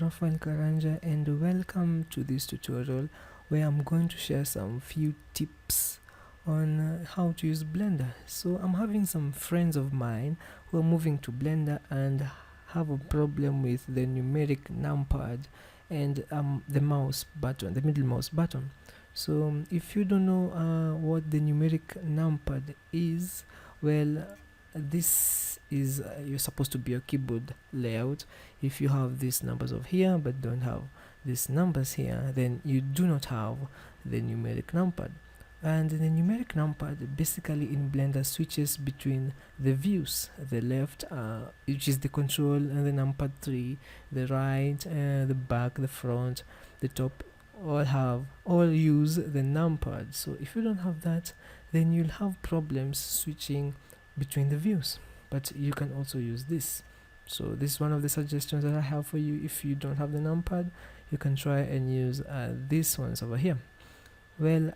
is Rafael Karanja, and welcome to this tutorial where I'm going to share some few tips on how to use Blender. So I'm having some friends of mine who are moving to Blender and have a problem with the numeric numpad and the mouse button, the middle mouse button. So if you don't know what the numeric numpad is, well, this is you're supposed to be a keyboard layout. If you have these numbers over here but don't have these numbers here, then you do not have the numeric numpad. And the numeric numpad basically in Blender switches between the views, the left which is the control, and the numpad 3, the right, the back, the front, the top, all use the numpad. So if you don't have that, then you'll have problems switching between the views. But you can also use this. So this is one of the suggestions that I have for you. If you don't have the numpad, you can try and use these ones over here. Well,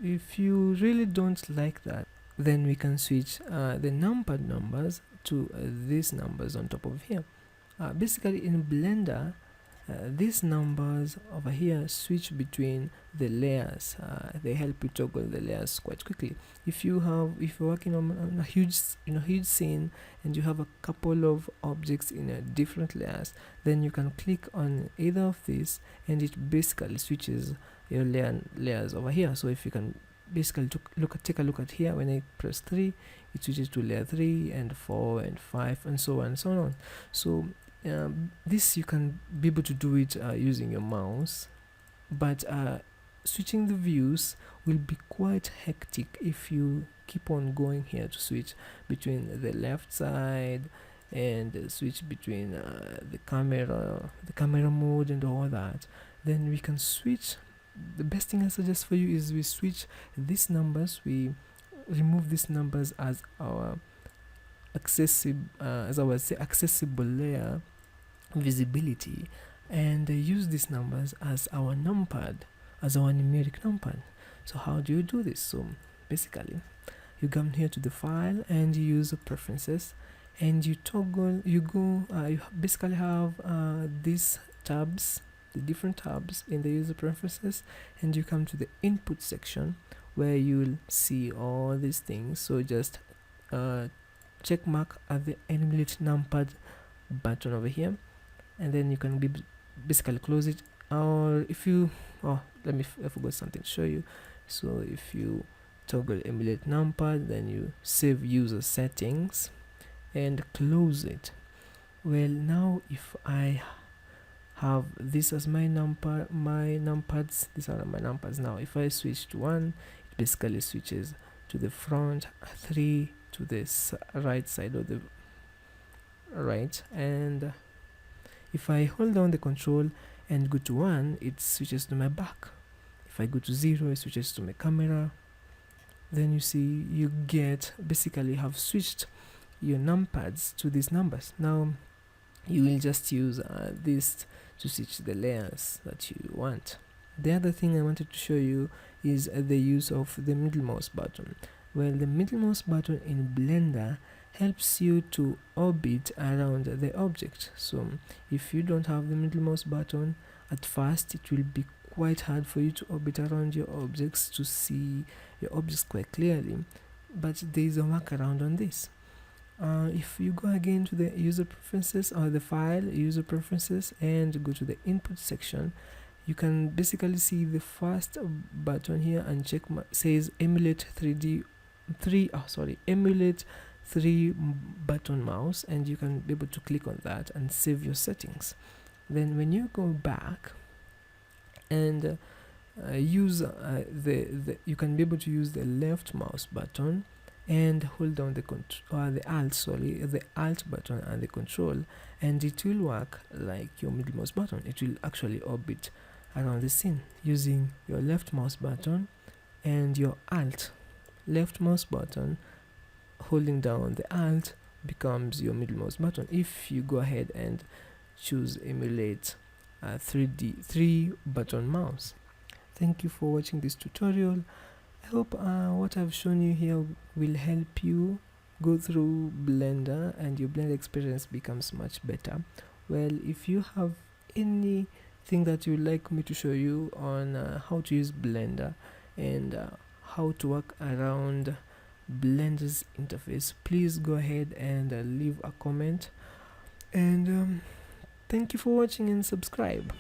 if you really don't like that, then we can switch the numpad numbers to these numbers on top of here. Basically in Blender, these numbers over here switch between the layers. They help you toggle the layers quite quickly. If you're working on a huge scene and you have a couple of objects in different layers, then you can click on either of these and it basically switches your layers over here. So if you can basically take a look at here, when I press 3, it switches to layer 3 and 4 and 5 and so on and so on. So this you can be able to do it using your mouse, but switching the views will be quite hectic if you keep on going here to switch between the left side and switch between the camera mode and all that. Then we can switch. The best thing I suggest for you is we switch these numbers, we remove these numbers as our accessible layer visibility, and use these numbers as our numpad, as our numeric numpad. So how do you do this? So basically you come here to the file and you use preferences and you toggle, you basically have these tabs, the different tabs in the user preferences, and you come to the input section where you'll see all these things. So just check mark at the emulate numpad button over here, and then you can basically close it. Or if you I forgot something to show you. So if you toggle emulate numpad, then you save user settings and close it. Well, now if I have this as my numpads, these are my numpads. Now if I switch to 1, it basically switches to the front, 3 to this right side of the right, and if I hold down the control and go to 1, it switches to my back. If I go to 0, it switches to my camera. Then you see you basically have switched your numpads to these numbers. Now you will just use this to switch the layers that you want. The other thing I wanted to show you is the use of the middle mouse button. Well, the middle mouse button in Blender helps you to orbit around the object. So if you don't have the middle mouse button, at first it will be quite hard for you to orbit around your objects, to see your objects quite clearly, but there is a workaround on this. If you go again to the user preferences, or the file user preferences, and go to the input section, you can basically see the first button here and says emulate emulate 3 button mouse, and you can be able to click on that and save your settings. Then when you go back and use you can be able to use the left mouse button and hold down the alt button and the control, and it will work like your middle mouse button. It will actually orbit around the scene using your left mouse button and your alt. Left mouse button holding down the alt becomes your middle mouse button. If you go ahead and choose emulate 3 button mouse. Thank you for watching this tutorial. I hope what I've shown you here will help you go through Blender and your Blender experience becomes much better. Well, if you have anything that you'd like me to show you on how to use Blender and how to work around Blender's interface, please go ahead and leave a comment. And thank you for watching and subscribe.